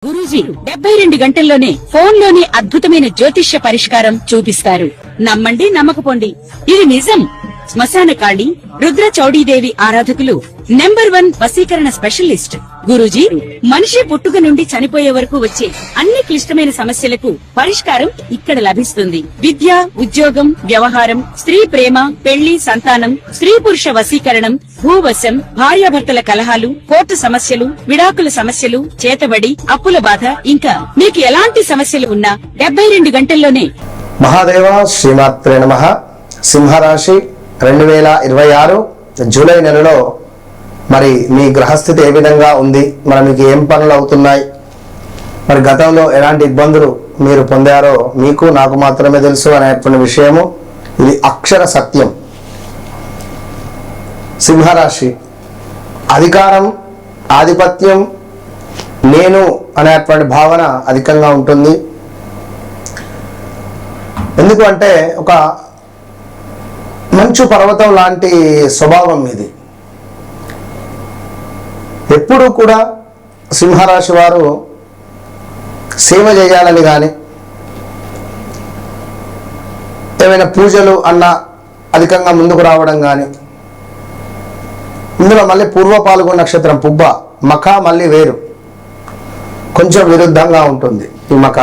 గురూజీ 72 గంటల్లోనే ఫోన్ లోని అద్భుతమైన జ్యోతిష్య పరిష్కారం చూపిస్తారు. నమ్మండి, నమ్మకపోండి, ఇది నిజం. శ్మశాన కాళి రుద్ర చౌడీదేవి ఆరాధకులు నంబర్ 1 వశీకరణ స్పెషలిస్ట్ గురూజీ. మనిషి పుట్టుక నుండి చనిపోయే వరకు వచ్చే అన్ని క్లిష్టమైన సమస్యలకు పరిష్కారం ఇక్కడ లభిస్తుంది. విద్య, ఉద్యోగం, వ్యవహారం, స్త్రీ ప్రేమ, పెళ్లి, సంతానం, స్త్రీ పురుష వశీకరణం, భూవశం, భార్యాభర్తల కలహాలు, కోర్టు సమస్యలు, విడాకుల సమస్యలు, చేతబడి, అప్పుల బాధ, ఇంకా మీకు ఎలాంటి సమస్యలు ఉన్నా 72 గంటల్లోనే. మహాదేవ శ్రీమాత్రే నమః. సింహరాశి 2026 జూలై నెలలో మరి మీ గ్రహస్థితి ఏ విధంగా ఉంది, మరి మీకు ఏం పనులు అవుతున్నాయి, మరి గతంలో ఎలాంటి ఇబ్బందులు మీరు పొందారో మీకు నాకు మాత్రమే తెలుసు అనేటువంటి విషయము ఇది అక్షర సత్యం. సింహరాశి అధికారం, ఆధిపత్యం, నేను అనేటువంటి భావన అధికంగా ఉంటుంది. ఎందుకు అంటే ఒక మంచు పర్వతం లాంటి స్వభావం ఇది. ఎప్పుడూ కూడా సింహరాశి వారు సేవ చేయాలని కానీ, ఏమైనా పూజలు అన్న అధికంగా ముందుకు రావడం కానీ, ఇందులో మళ్ళీ పూర్వ పాల్గొన నక్షత్రం పుబ్బ, మఖ మళ్ళీ వేరు, కొంచెం విరుద్ధంగా ఉంటుంది. ఈ మఖ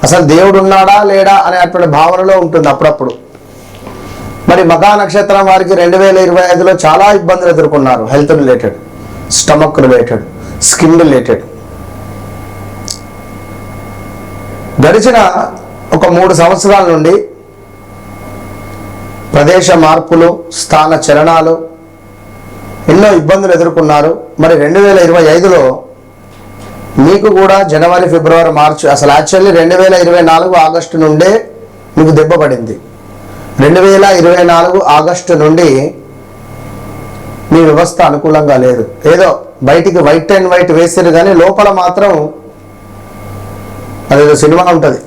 అసలు దేవుడు ఉన్నాడా లేడా అనేటువంటి భావనలో ఉంటుంది అప్పుడప్పుడు. మరి మఖా నక్షత్రం వారికి 2025లో చాలా ఇబ్బందులు ఎదుర్కొన్నారు. Health related, stomach related, skin related. గడిచిన ఒక 3 సంవత్సరాల నుండి ప్రదేశ మార్పులు, స్థాన చలనాలు, ఎన్నో ఇబ్బందులు ఎదుర్కొన్నారు. మరి 2025లో మీకు కూడా జనవరి, ఫిబ్రవరి, మార్చి, అసలు యాక్చువల్లీ 2024 ఆగస్టు నుండే మీకు దెబ్బ పడింది. 2024 ఆగస్టు నుండి మీ వ్యవస్థ అనుకూలంగా లేదు. ఏదో బయటికి వైట్ అండ్ వైట్ వేసారు కానీ లోపల మాత్రం అదేదో సినిమా ఉంటుంది,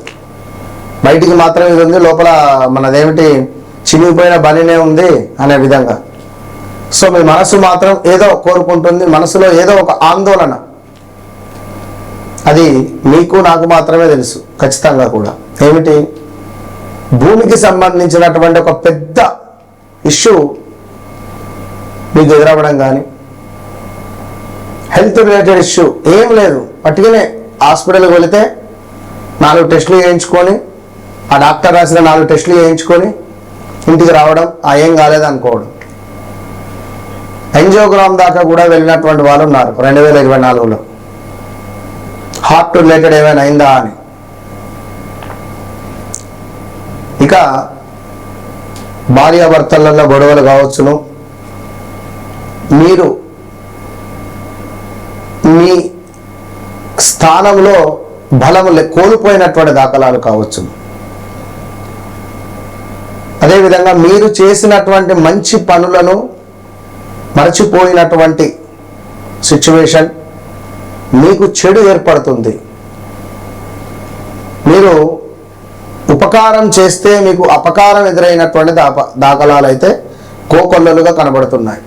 బయటికి మాత్రం ఇది ఉంది, లోపల మనదేమిటి చినిగిపోయిన బలినే ఉంది అనే విధంగా. సో మీ మనసు మాత్రం ఏదో కోరుకుంటుంది, మనసులో ఏదో ఒక ఆందోళన. అది మీకు నాకు మాత్రమే తెలుసు ఖచ్చితంగా కూడా. ఏమిటి? భూమికి సంబంధించినటువంటి ఒక పెద్ద ఇష్యూ మీకు ఎదురవ్వడం కానీ, హెల్త్ రిలేటెడ్ ఇష్యూ ఏం లేదు, పట్టుకునే హాస్పిటల్కి వెళితే 4 టెస్టులు చేయించుకొని, ఆ డాక్టర్ రాసిన 4 టెస్టులు చేయించుకొని ఇంటికి రావడం, ఏం కాలేదు అనుకోవడం. యాంజియోగ్రామ్ దాకా కూడా వెళ్ళినటువంటి వాళ్ళు ఉన్నారు 2024లో. హార్ట్ రిలేటెడ్ ఏమైనా అయిందా అని. ఇక భార్యాభర్తలలో గొడవలు కావచ్చును, మీరు మీ స్థానంలో బలము కోల్పోయినటువంటి దాఖలాలు కావచ్చు. అదేవిధంగా మీరు చేసినటువంటి మంచి పనులను మరచిపోయినటువంటి సిచ్యువేషన్, మీకు చెడు ఏర్పడుతుంది. మీరు ఉపకారం చేస్తే మీకు అపకారం ఎదురైనటువంటి దాఖలాలు అయితే కోకొల్లలుగా కనబడుతున్నాయి.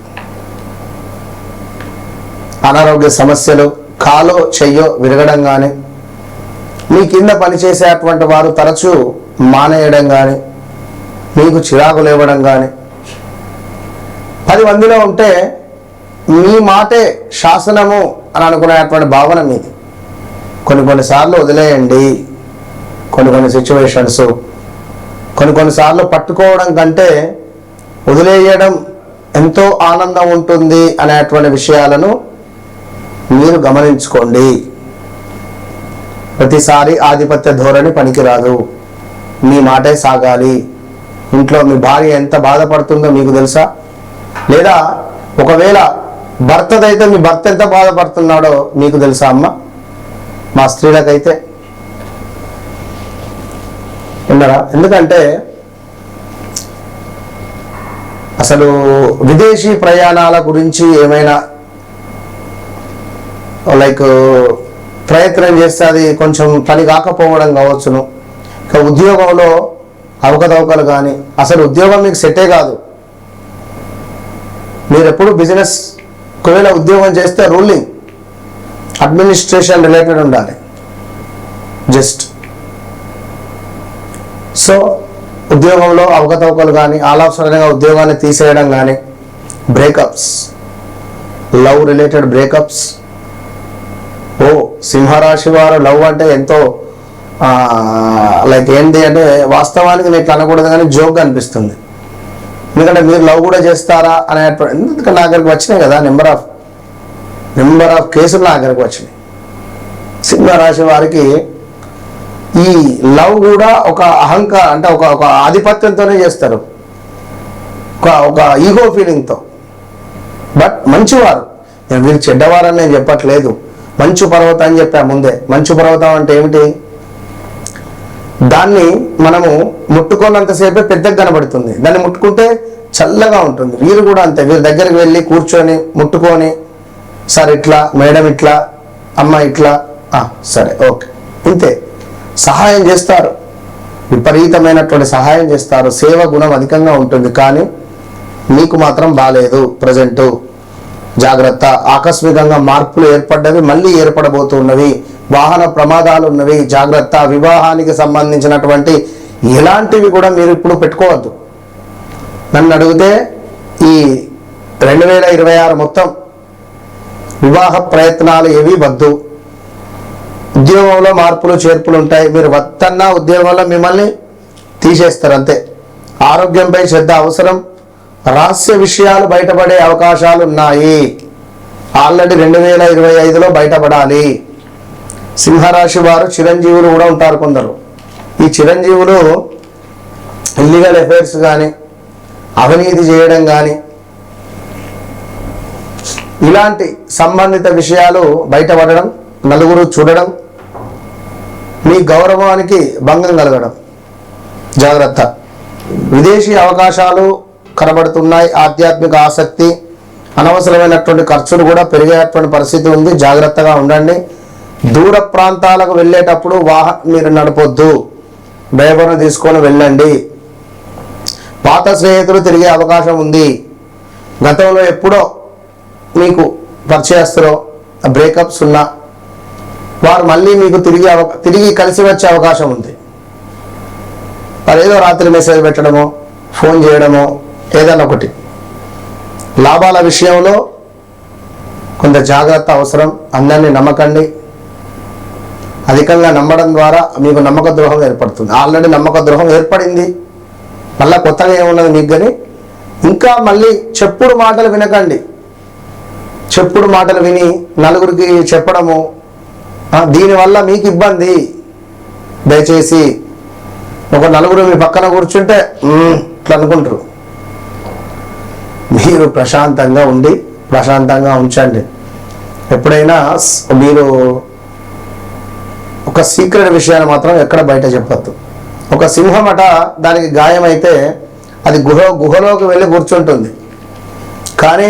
అనారోగ్య సమస్యలు, కాలో చెయ్యో విరగడం కానీ, మీ కింద పనిచేసేటువంటి వారు తరచూ మానేయడం కానీ, మీకు చిరాకులు ఇవ్వడం కానీ, 10 మందిలో ఉంటే మీ మాటే శాసనము అని అనుకునేటువంటి భావన మీది. కొన్నిసార్లు వదిలేయండి. కొన్ని సిచ్యువేషన్స్, కొన్నిసార్లు పట్టుకోవడం కంటే వదిలేయడం ఎంతో ఆనందం ఉంటుంది అనేటువంటి విషయాలను మీరు గమనించుకోండి. ప్రతిసారి ఆధిపత్య ధోరణి పనికిరాదు, మీ మాటే సాగాలి. ఇంట్లో మీ భార్య ఎంత బాధపడుతుందో మీకు తెలుసా? లేదా ఒకవేళ భర్తదైతే మీ భర్త ఎంత బాధపడుతున్నాడో మీకు తెలుసా అమ్మ? మా స్త్రీలకైతే ఉన్నారా? ఎందుకంటే అసలు విదేశీ ప్రయాణాల గురించి ఏమైనా లైక్ ప్రయత్నం చేస్తే అది కొంచెం పని కాకపోవడం కావచ్చును. ఇక ఉద్యోగంలో అవకతవకలు కానీ, అసలు ఉద్యోగం మీకు సెట్టే కాదు. మీరు ఎప్పుడు బిజినెస్, ఒకవేళ ఉద్యోగం చేస్తే రూలింగ్, అడ్మినిస్ట్రేషన్ రిలేటెడ్ ఉండాలి జస్ట్. సో ఉద్యోగంలో అవకతవకలు కానీ, ఆలోచనగా ఉద్యోగాన్ని తీసేయడం కానీ, బ్రేకప్స్, లవ్ రిలేటెడ్ బ్రేకప్స్. సింహరాశి వారు లవ్ అంటే ఎంతో లైక్ ఏంటి అంటే, వాస్తవానికి నేను ఇట్లా అనకూడదు కానీ జోక్గా అనిపిస్తుంది. ఎందుకంటే మీరు లవ్ కూడా చేస్తారా అనే, ఎందుకంటే నా దగ్గరికి వచ్చినాయి కదా నెంబర్ ఆఫ్ కేసులు నా దగ్గరికి వచ్చినాయి. సింహరాశి వారికి ఈ లవ్ కూడా ఒక అహంకారం అంటే ఒక ఆధిపత్యంతోనే చేస్తారు, ఒక ఈగో ఫీలింగ్తో. బట్ మంచివారు, నేను వీరు చెడ్డవారని నేను చెప్పట్లేదు. మంచు పర్వతం అని చెప్పా ముందే. మంచు పర్వతం అంటే ఏమిటి? దాన్ని మనము ముట్టుకోనంతసేపే పెద్దగా కనబడుతుంది, దాన్ని ముట్టుకుంటే చల్లగా ఉంటుంది. వీరు కూడా అంతే, వీరి దగ్గరికి వెళ్ళి కూర్చొని ముట్టుకొని, సార్ ఇట్లా, మేడం ఇట్లా, అమ్మ ఇట్లా, సరే ఓకే, ఇంతే. సహాయం చేస్తారు, విపరీతమైనటువంటి సహాయం చేస్తారు, సేవ గుణం అధికంగా ఉంటుంది. కానీ మీకు మాత్రం బాలేదు ప్రజెంటు, జాగ్రత్త. ఆకస్మికంగా మార్పులు ఏర్పడ్డవి, మళ్ళీ ఏర్పడబోతున్నవి. వాహన ప్రమాదాలు ఉన్నవి, జాగ్రత్త. వివాహానికి సంబంధించినటువంటి ఎలాంటివి కూడా మీరు ఇప్పుడు పెట్టుకోవద్దు. నన్ను అడిగితే ఈ 2026 మొత్తం వివాహ ప్రయత్నాలు ఏవి వద్దు. ఉద్యోగంలో మార్పులు చేర్పులు ఉంటాయి, మీరు వద్దన్నా ఉద్యోగంలో మిమ్మల్ని తీసేస్తారు అంతే. ఆరోగ్యంపై శ్రద్ధ అవసరం. రహస్య విషయాలు బయటపడే అవకాశాలు ఉన్నాయి, ఆల్రెడీ 2025లో బయటపడాలి. సింహరాశి వారు చిరంజీవులు కూడా ఉంటారు కొందరు. ఈ చిరంజీవులు ఇల్లీగల్ అఫైర్స్ కానీ, అవినీతి చేయడం కానీ, ఇలాంటి సంబంధిత విషయాలు బయటపడడం, నలుగురు చూడడం, మీ గౌరవానికి భంగం కలగడం, జాగ్రత్త. విదేశీ అవకాశాలు కనబడుతున్నాయి. ఆధ్యాత్మిక ఆసక్తి, అనవసరమైనటువంటి ఖర్చులు కూడా పెరిగేటువంటి పరిస్థితి ఉంది, జాగ్రత్తగా ఉండండి. దూర ప్రాంతాలకు వెళ్ళేటప్పుడు వాహనం మీరు నడపొద్దు, డ్రైవర్ను తీసుకొని వెళ్ళండి. పాత స్నేహితులు తిరిగే అవకాశం ఉంది. గతంలో ఎప్పుడో మీకు పరిచయస్తులో బ్రేకప్స్ ఉన్నా వారు మళ్ళీ మీకు తిరిగి కలిసి వచ్చే అవకాశం ఉంది. మరి ఏదో రాత్రి మెసేజ్ పెట్టడమో, ఫోన్ చేయడమో, ఏదైనా ఒకటి. లాభాల విషయంలో కొంత జాగ్రత్త అవసరం. అందరినీ నమ్మకండి. అధికంగా నమ్మడం ద్వారా మీకు నమ్మక ద్రోహం ఏర్పడుతుంది. ఆల్రెడీ నమ్మక ద్రోహం ఏర్పడింది, మళ్ళీ కొత్తగా ఏమున్నది మీకు. కానీ ఇంకా మళ్ళీ చెప్పుడు మాటలు వినకండి. చెప్పుడు మాటలు విని నలుగురికి చెప్పడము, దీనివల్ల మీకు ఇబ్బంది. దయచేసి ఒక నలుగురు మీ పక్కన కూర్చుంటే ఇట్లా అనుకుంటారు. మీరు ప్రశాంతంగా ఉండి ప్రశాంతంగా ఉంచండి. ఎప్పుడైనా మీరు ఒక సీక్రెట్ విషయాన్ని మాత్రం ఎక్కడ బయట చెప్పద్దు. ఒక సింహం అట, దానికి గాయమైతే అది గుహలోకి వెళ్ళి కూర్చుంటుంది, కానీ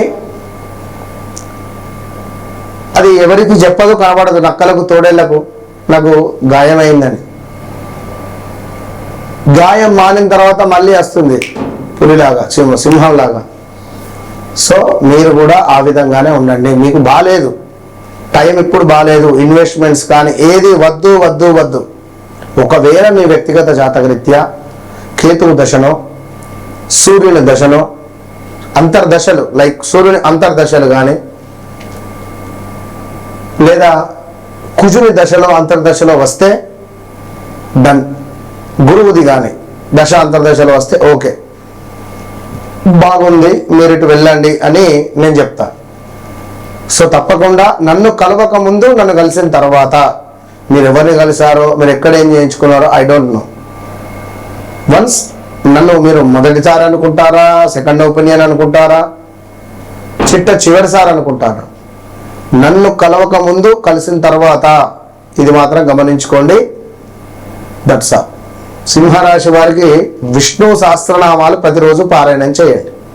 అది ఎవరికి చెప్పదు, కనబడదు. నక్కలకు, తోడేళ్లకు నాకు గాయమైందని. గాయం మానిన తర్వాత మళ్ళీ వస్తుంది పులిలాగా, సింహంలాగా. సో మీరు కూడా ఆ విధంగానే ఉండండి. మీకు బాలేదు, టైం ఇప్పుడు బాలేదు, ఇన్వెస్ట్మెంట్స్ కానీ ఏది వద్దు వద్దు వద్దు. ఒకవేళ మీ వ్యక్తిగత జాతకరీత్యా కేతువు దశనో, సూర్యుని దశనో, అంతర్దశలు లైక్ సూర్యుని అంతర్దశలు కానీ, లేదా కుజుని దశలో అంతర్దశలో వస్తే డన్. గురువుది కానీ దశ అంతర్దశలో వస్తే ఓకే, బాగుంది, మీరు ఇటు వెళ్ళండి అని నేను చెప్తా. సో తప్పకుండా నన్ను కలవక ముందు, నన్ను కలిసిన తర్వాత, మీరు ఎవరిని కలిసారో, మీరు ఎక్కడ ఏం చేయించుకున్నారో ఐ డోంట్ నో. వన్స్ నన్ను మీరు మొదటిసారి అనుకుంటారా, సెకండ్ ఒపీనియన్ అనుకుంటారా, చివరిసారి అనుకుంటారా, నన్ను కలవక ముందు, కలిసిన తర్వాత, ఇది మాత్రం గమనించుకోండి. That's all. సింహరాశి వారికి విష్ణు సహస్రనామాలు ప్రతిరోజు పారాయణం చేయండి.